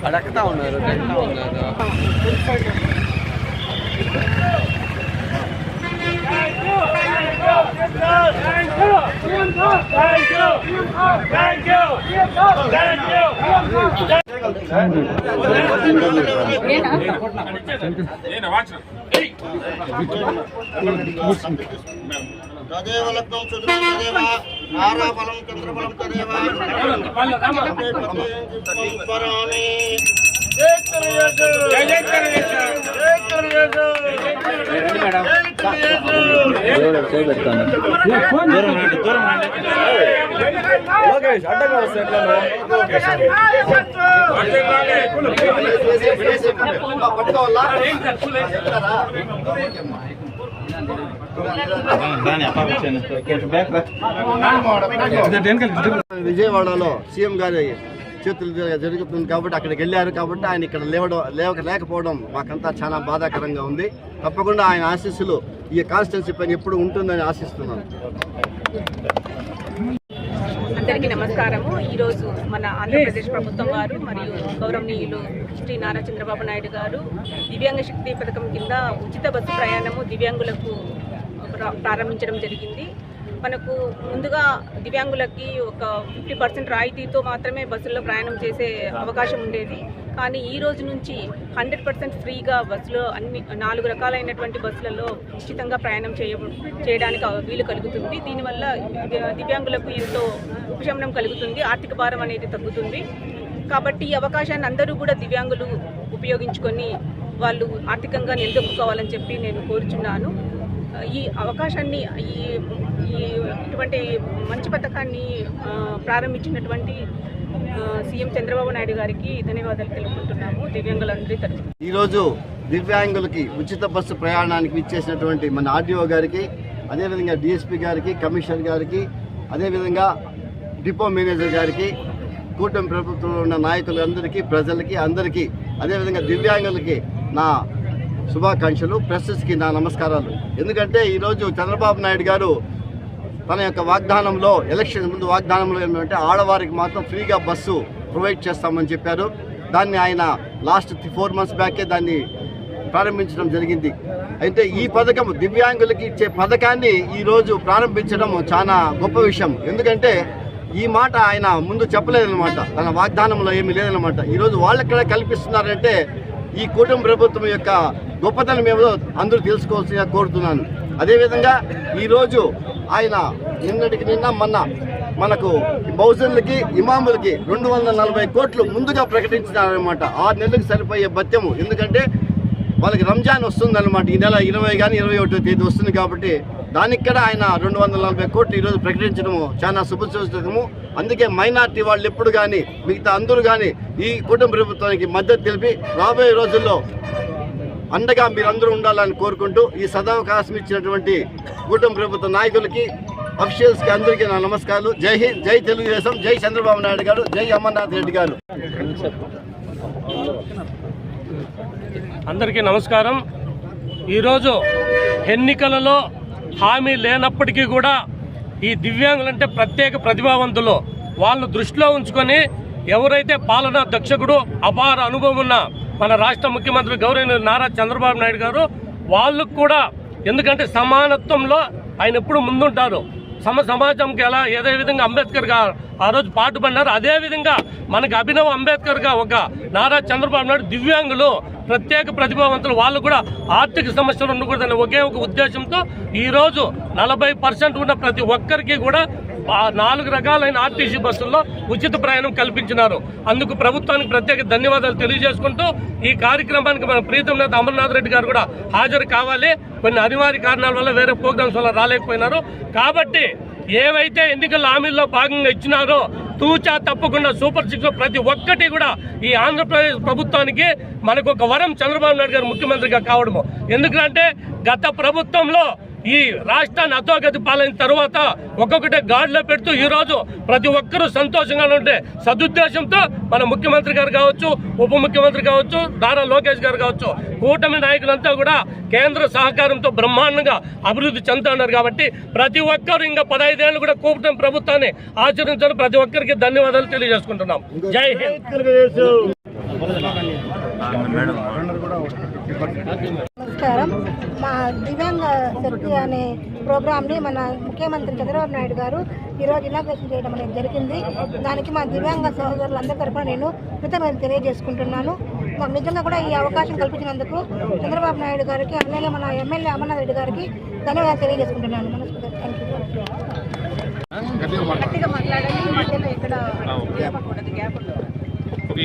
అడగతా ఉన్నారు తదేవ లగ్నం చతుర్దశదేవ ఆరాఫలం చంద్రఫలం తదేవ స్మరామి. విజయవాడలో సీఎం గారి చేతులు జరుగుతుంది కాబట్టి అక్కడికి వెళ్ళారు కాబట్టి ఆయన ఇక్కడ లేకపోవడం మాకంతా చాలా బాధాకరంగా ఉంది. తప్పకుండా ఆయన ఆశీస్సులు ఈ కాన్స్టిట్యున్సీ పైన ఎప్పుడు ఉంటుందని ఆశిస్తున్నాను. అందరికీ నమస్కారము. ఈరోజు మన ఆంధ్రప్రదేశ్ ప్రభుత్వం వారు మరియు గౌరవనీయులు శ్రీ నారా చంద్రబాబు నాయుడు గారు దివ్యాంగ శక్తి పథకం కింద ఉచిత బస్సు ప్రయాణము దివ్యాంగులకు ప్రారంభించడం జరిగింది. మనకు ముందుగా దివ్యాంగులకి ఒక 50% రాయితీతో మాత్రమే బస్సుల్లో ప్రయాణం చేసే అవకాశం ఉండేది. కానీ ఈ రోజు నుంచి 100% ఫ్రీగా బస్సులో అన్ని 4 రకాలైనటువంటి బస్సులలో ఉచితంగా ప్రయాణం చేయడానికి వీలు కలుగుతుంది. దీనివల్ల దివ్యాంగులకు ఎంతో ఉపశమనం కలుగుతుంది, ఆర్థిక భారం అనేది తగ్గుతుంది. కాబట్టి ఈ అవకాశాన్ని అందరూ కూడా దివ్యాంగులు ఉపయోగించుకొని వాళ్ళు ఆర్థికంగా నిలదొక్కుకోవాలని చెప్పి నేను కోరుచున్నాను. ఈ అవకాశాన్ని ఇటువంటి మంచి పథకాన్ని ప్రారంభించినటువంటి సీఎం చంద్రబాబు నాయుడు గారికి ధన్యవాదాలు తెలుపుకుంటున్నాము దివ్యాంగులందరి తరఫున. ఈరోజు దివ్యాంగులకి ఉచిత బస్సు ప్రయాణానికి ఇచ్చేసినటువంటి మన ఆర్డీఓ గారికి, అదేవిధంగా డిఎస్పీ గారికి, కమిషనర్ గారికి, అదేవిధంగా డిపో మేనేజర్ గారికి, కూటమి ప్రభుత్వంలో ఉన్న నాయకులందరికీ, ప్రజలకి అందరికీ, అదేవిధంగా దివ్యాంగులకి నా శుభాకాంక్షలు, ప్రెస్కి నా నమస్కారాలు. ఎందుకంటే ఈరోజు చంద్రబాబు నాయుడు గారు తన యొక్క వాగ్దానంలో, ఎలక్షన్ ముందు వాగ్దానంలో ఏమంటే ఆడవారికి మాత్రం ఫ్రీగా బస్సు ప్రొవైడ్ చేస్తామని చెప్పారు. దాన్ని ఆయన లాస్ట్ 4 months బ్యాకే దాన్ని ప్రారంభించడం జరిగింది. అయితే ఈ పథకం దివ్యాంగులకి ఇచ్చే పథకాన్ని ఈరోజు ప్రారంభించడం చాలా గొప్ప విషయం. ఎందుకంటే ఈ మాట ఆయన ముందు చెప్పలేదన్నమాట, తన వాగ్దానంలో ఏమీ లేదన్నమాట. ఈరోజు వాళ్ళు ఎక్కడ కల్పిస్తున్నారంటే ఈ కూటమి ప్రభుత్వం యొక్క గొప్పతనం ఏమో అందరూ తెలుసుకోవాల్సిందిగా కోరుతున్నాను. అదేవిధంగా ఈరోజు ఆయన నిన్న మొన్న మనకు బహుజనులకి, ఇమాములకి 240 కోట్లు ముందుగా ప్రకటించినారనమాట. 6 నెలలకు సరిపోయే భత్యము. ఎందుకంటే వాళ్ళకి రంజాన్ వస్తుందన్నమాట. ఈ నెల 20 కానీ 21వ తేదీ వస్తుంది కాబట్టి దానికి కూడా ఆయన 240 కోట్లు ఈరోజు ప్రకటించడము చాలా శుభసూచకము. అందుకే మైనార్టీ వాళ్ళు ఎప్పుడు కానీ, మిగతా అందరూ కానీ ఈ కుటుంబ ప్రభుత్వానికి మద్దతు తెలిపి రాబోయే రోజుల్లో అండగా మీరందరూ ఉండాలని కోరుకుంటూ ఈ సదవకాశం ఇచ్చినటువంటి కుటుంబ ప్రభుత్వ నాయకులకి, అఫీషియల్స్కి అందరికీ నా నమస్కారాలు. జై హింద్, జై తెలుగుదేశం, జై చంద్రబాబు నాయుడు గారు, జై అమర్నాథ్ రెడ్డి గారు. అందరికీ నమస్కారం. ఈరోజు ఎన్నికలలో హామీ లేనప్పటికీ కూడా ఈ దివ్యాంగులంటే ప్రత్యేక ప్రతిభావంతులు, వాళ్ళు దృష్టిలో ఉంచుకొని ఎవరైతే పాలనా దక్షకుడు, అపార అనుభవం ఉన్న మన రాష్ట్ర ముఖ్యమంత్రి గౌరవనీయులు నారా చంద్రబాబు నాయుడు గారు, వాళ్ళకు కూడా, ఎందుకంటే సమానత్వంలో ఆయన ఎప్పుడు ముందుంటారు. సమాజంకి ఎలా ఏదే విధంగా అంబేద్కర్ గారు ఆ రోజు పాటుపడినారు, అదేవిధంగా మనకు అభినవ్ అంబేద్కర్గా ఒక నారా చంద్రబాబు నాయుడు దివ్యాంగులు ప్రత్యేక ప్రతిభావంతులు, వాళ్ళు కూడా ఆర్థిక సమస్యలు ఉండకూడదని ఒకే ఒక ఉద్దేశంతో ఈరోజు 40% ఉన్న ప్రతి ఒక్కరికి కూడా 4 రకాలైన ఆర్టీసీ బస్సుల్లో ఉచిత ప్రయాణం కల్పించినారు. అందుకు ప్రభుత్వానికి ప్రత్యేక ధన్యవాదాలు తెలియజేసుకుంటూ ఈ కార్యక్రమానికి మన ప్రీతం నేత అమర్నాథ్ రెడ్డి గారు కూడా హాజరు కావాలి. కొన్ని అనివార్య కారణాల వల్ల వేరే ప్రోగ్రామ్స్ వల్ల రాలేకపోయినారు. కాబట్టి ఏవైతే ఎన్నికల హామీల్లో భాగంగా ఇచ్చినారో తూచా తప్పకుండా సూపర్ 6 ప్రతి ఒక్కటి కూడా ఈ ఆంధ్రప్రదేశ్ ప్రభుత్వానికి మనకు ఒక వరం చంద్రబాబు నాయుడు గారు ముఖ్యమంత్రిగా కావడము. ఎందుకంటే గత ప్రభుత్వంలో ఈ రాష్ట్రాన్ని అధోగతి పాలైన తర్వాత ఒక్కొక్కటే గాడిలో పెడుతూ ఈరోజు ప్రతి ఒక్కరూ సంతోషంగా ఉండే సదుద్దేశంతో మన ముఖ్యమంత్రి గారు కావచ్చు, ఉప ముఖ్యమంత్రి కావచ్చు, నారా లోకేష్ గారు కావచ్చు, కూటమి నాయకులంతా కూడా కేంద్ర సహకారంతో బ్రహ్మాండంగా అభివృద్ధి చెందుతున్నారు. కాబట్టి ప్రతి ఒక్కరు ఇంకా 15 ఏళ్ళు కూడా కూటమి ప్రభుత్వాన్ని ఆచరించడం ప్రతి ఒక్కరికి ధన్యవాదాలు తెలియజేసుకుంటున్నాం. జై హింద్. నమస్కారం. మా దివ్యాంగ శక్తి అనే ప్రోగ్రామ్ని మన ముఖ్యమంత్రి చంద్రబాబు నాయుడు గారు ఈరోజు ఇనాగ్రేషన్ చేయడం అనేది జరిగింది. దానికి మా దివ్యాంగ సహోదరులందరి తరఫున నేను కృతజ్ఞతలు తెలియజేసుకుంటున్నాను. మాకు నిజంగా కూడా ఈ అవకాశం కల్పించినందుకు చంద్రబాబు నాయుడు గారికి, అలాగే మన ఎమ్మెల్యే అమర్నాథ్ రెడ్డి గారికి ధన్యవాదాలు తెలియజేసుకుంటున్నాను.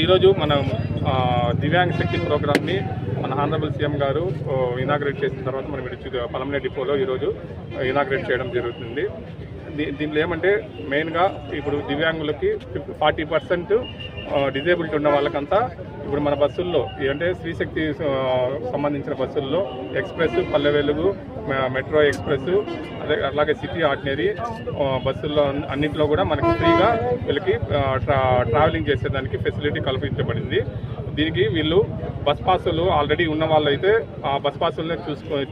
ఈరోజు మనం దివ్యాంగ శక్తి ప్రోగ్రామ్ని మన ఆనరబుల్ సీఎం గారు ఇనాగ్రేట్ చేసిన తర్వాత మనం పలమనేరు డిపోలో ఈరోజు ఇనాగ్రేట్ చేయడం జరుగుతుంది. దీంట్లో ఏమంటే మెయిన్గా ఇప్పుడు దివ్యాంగులకి 40% డిజేబిలిటీ ఉన్న వాళ్ళకంతా ఇప్పుడు మన బస్సుల్లో అంటే స్త్రీశక్తి సంబంధించిన బస్సుల్లో express, Palle Velugu, metro express, అలాగే సిటీ ఆర్డినరీ బస్సుల్లో అన్నింటిలో కూడా మనకి ఫ్రీగా వీళ్ళకి ట్రావెలింగ్ చేసేదానికి ఫెసిలిటీ కల్పించబడింది. దీనికి వీళ్ళు బస్ పాసులు ఆల్రెడీ ఉన్న వాళ్ళు అయితే ఆ బస్ పాసులనే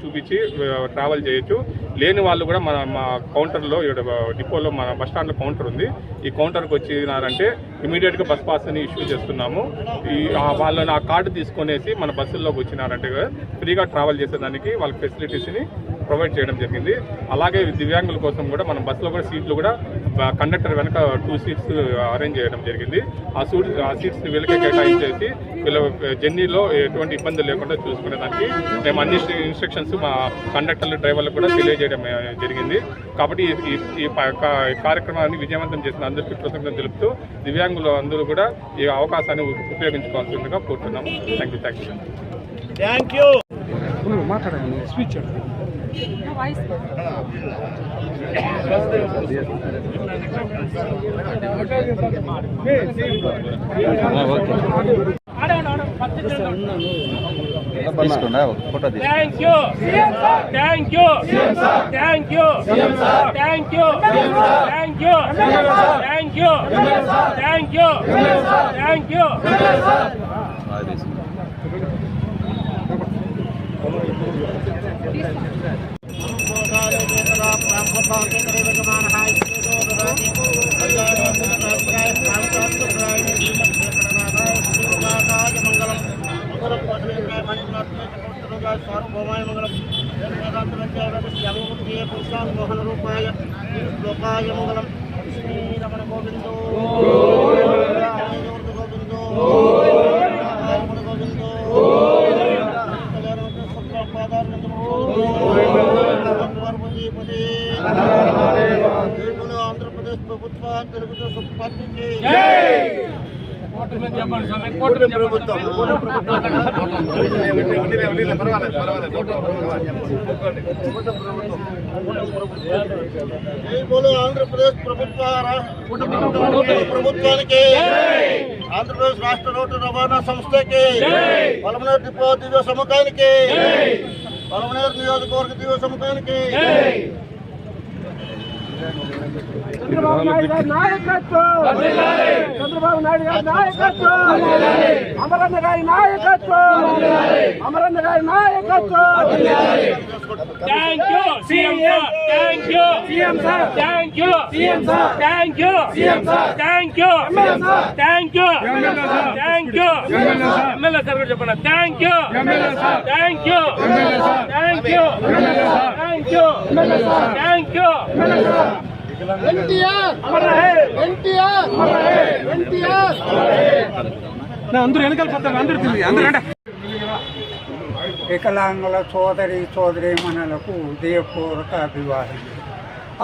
చూపించి ట్రావెల్ చేయొచ్చు. లేని వాళ్ళు కూడా మా కౌంటర్లో డిపోలో మన బస్ స్టాండ్లో కౌంటర్ ఉంది. ఈ కౌంటర్కి వచ్చినారంటే ఇమీడియట్గా బస్ పాస్ని ఇష్యూ చేస్తున్నాము. వాళ్ళని ఆ కార్డు తీసుకొనేసి మన బస్సుల్లోకి వచ్చినారంటే ఫ్రీగా ట్రావెల్ చేసేదానికి వాళ్ళ ఫెసిలిటీస్ని ప్రొవైడ్ చేయడం జరిగింది. అలాగే దివ్యాంగుల కోసం కూడా మన బస్సులో కూడా సీట్లు కూడా కండక్టర్ వెనక 2 సీట్స్ అరేంజ్ చేయడం జరిగింది. ఆ సీట్స్ని వీళ్ళకే కేటాయించేసి వీళ్ళ జర్నీలో ఎటువంటి ఇబ్బంది లేకుండా చూసుకునేదానికి మేము అన్ని ఇన్స్ట్రక్షన్స్ మా కండక్టర్లు, డ్రైవర్లకు కూడా తెలియజేయడం జరిగింది. కాబట్టి ఈ కార్యక్రమాన్ని విజయవంతం చేసిన అందరికీ కృతజ్ఞతలు తెలుపుతూ దివ్యాంగులు అందరూ కూడా ఈ అవకాశాన్ని ఉపయోగించుకోవాల్సిందిగా కోరుతున్నాము. Thank you. మోహన రూపాయ లోకాయ మంగళం శ్రీరమణ గోవిందో గోవిందో గోవిందో ఆంధ్రప్రదేశ్ ప్రభుత్వ తెలుగుదేశం పార్టీకి ఆంధ్రప్రదేశ్ ప్రభుత్వానికి, ఆంధ్రప్రదేశ్ రాష్ట్ర రోడ్డు రవాణా సంస్థకి, పలమనేరు డిపో దివ్య సముఖానికి, పలమనేరు నియోజకవర్గ దివ్య సముఖానికి చంద్రబాబు నాయుడు గారి నాయకత్వం, చంద్రబాబు నాయుడు గారి నాయకత్వం, అమరన్న గారి నాయకత్వం, అమరన్న గారి నాయకత్వం. Thank you CM sir, thank you CM sir, thank you CM sir, thank you CM sir, thank you thank you thank you MLA sir కూడా చెప్పండి. Thank you thank you thank you thank you thank you. అందరూ వెనకాల పోతారు, అందరూ తిరిగి అందరూ. వికలాంగుల సోదరీమణులకు ఉదయపూర్వక అభివాదం.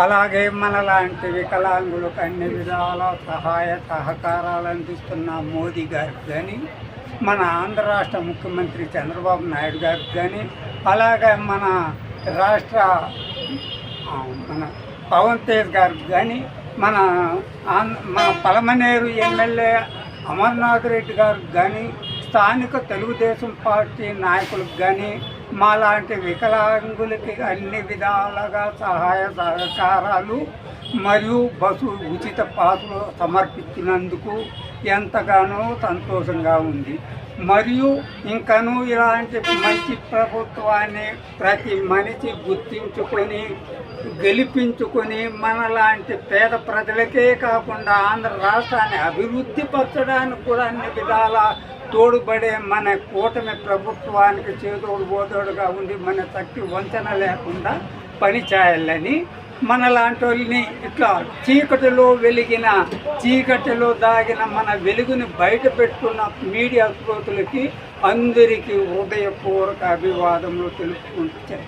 అలాగే మనలాంటి వికలాంగులకు అన్ని విధాల సహాయ సహకారాలు అందిస్తున్న మోదీ గారికి కానీ, మన ఆంధ్ర రాష్ట్ర ముఖ్యమంత్రి చంద్రబాబు నాయుడు గారికి కానీ, అలాగే మన రాష్ట్ర పవన్ తేజ్ గారికి కానీ, మన పలమనేరు ఎమ్మెల్యే అమర్నాథ్ రెడ్డి గారికి కానీ, స్థానిక తెలుగుదేశం పార్టీ నాయకులకు కానీ, మాలాంటి వికలాంగులకి అన్ని విధాలుగా సహాయ సహకారాలు మరియు బస్సు ఉచిత పాసులు సమర్పించినందుకు ఎంతగానో సంతోషంగా ఉంది. మరియు ఇంకనూ ఇలాంటి మంచి ప్రభుత్వాన్ని ప్రతి మనిషి గుర్తించుకొని గెలిపించుకొని మనలాంటి పేద ప్రజలకే కాకుండా ఆంధ్ర రాష్ట్రాన్ని అభివృద్ధి పరచడానికి కూడా అన్ని విధాల తోడుబడే మన కూటమి ప్రభుత్వానికి చేదోడు బోదోడుగా ఉండి మన శక్తి వంచన లేకుండా పనిచేయాలని, మనలాంటి వాళ్ళని ఇట్లా చీకటిలో వెలిగిన చీకటిలో దాగిన మన వెలుగుని బయట పెట్టుకున్న మీడియా శ్రోతలకి అందరికీ హృదయపూర్వక అభివాదములు తెలుపుకుంటూ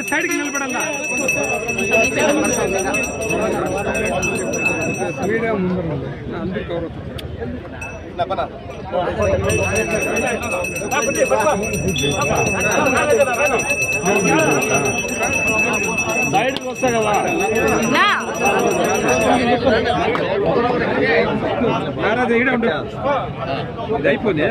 సైడ్కి నిలబడాలా మీడియా ముందర అందరు కవర్ సైడ్కి వస్తా కదా ఈడ ఉండు ఇది అయిపోయింది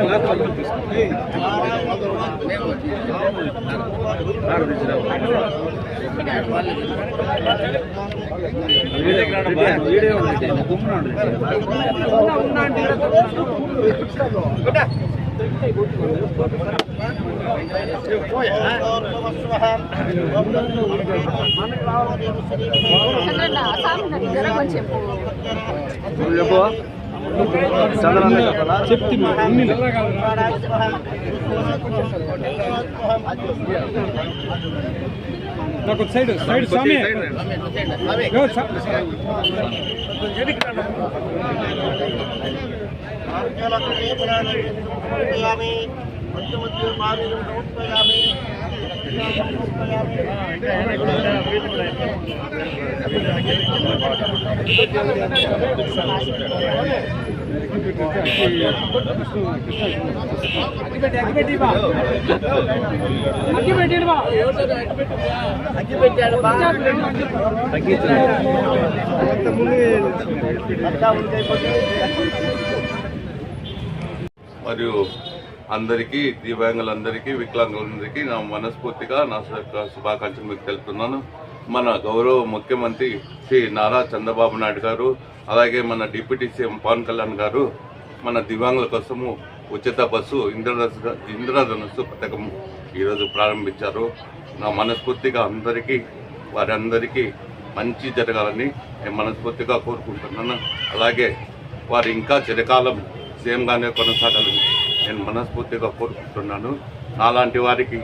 నాకు సైడ్ సైడ్ స్వామి మరియు అందరికీ దివ్యాంగులందరికీ వికలాంగులందరికీ నా మనస్ఫూర్తిగా నా శుభాకాంక్షలు మీకు తెలుపుతున్నాను. మన గౌరవ ముఖ్యమంత్రి శ్రీ నారా చంద్రబాబు నాయుడు గారు, అలాగే మన డిప్యూటీ సీఎం పవన్ కళ్యాణ్ గారు మన దివ్యాంగుల కోసము ఉచిత బస్సు ఇంద్రధనుస్సు పథకం ఈరోజు ప్రారంభించారు. నా మనస్ఫూర్తిగా వారందరికీ మంచి జరగాలని నేను మనస్ఫూర్తిగా కోరుకుంటున్నాను. అలాగే వారు ఇంకా చిరకాలం సీఎంగానే కొనసాగాలని నేను మనస్ఫూర్తిగా కోరుకుంటున్నాను. నాలాంటి వారికి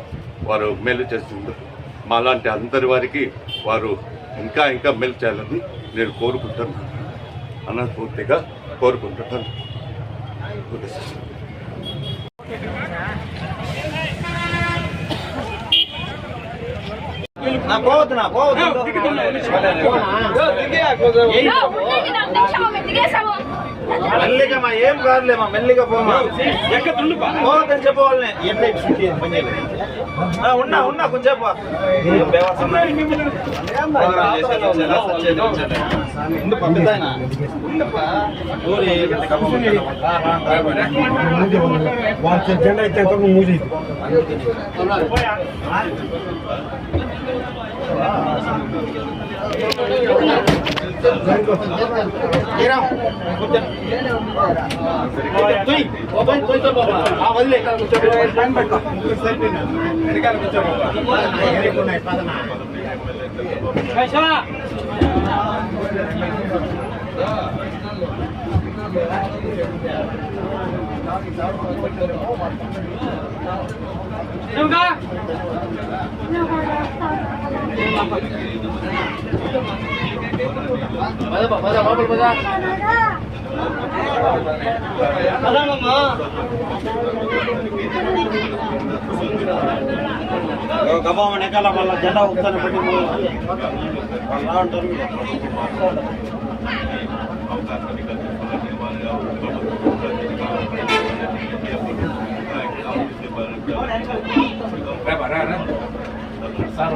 వారు మేలు చేసేందుకు, మాలాంటి అందరి వారికి వారు ఇంకా ఇంకా మేలు చేయాలని నేను కోరుకుంటున్నాను, మనస్ఫూర్తిగా కోరుకుంటున్నాను. మెల్లిగా ఏం కాదులేమా, మెల్లిగా పోమా, పోవద్దని చెప్పవాళ్ళని ఉన్నా కొంచెం జెండా అయితే మూజీ గబా వెనకాల వాళ్ళ జెండా ఒకసారి పెట్టి వాళ్ళు అంటారు సార్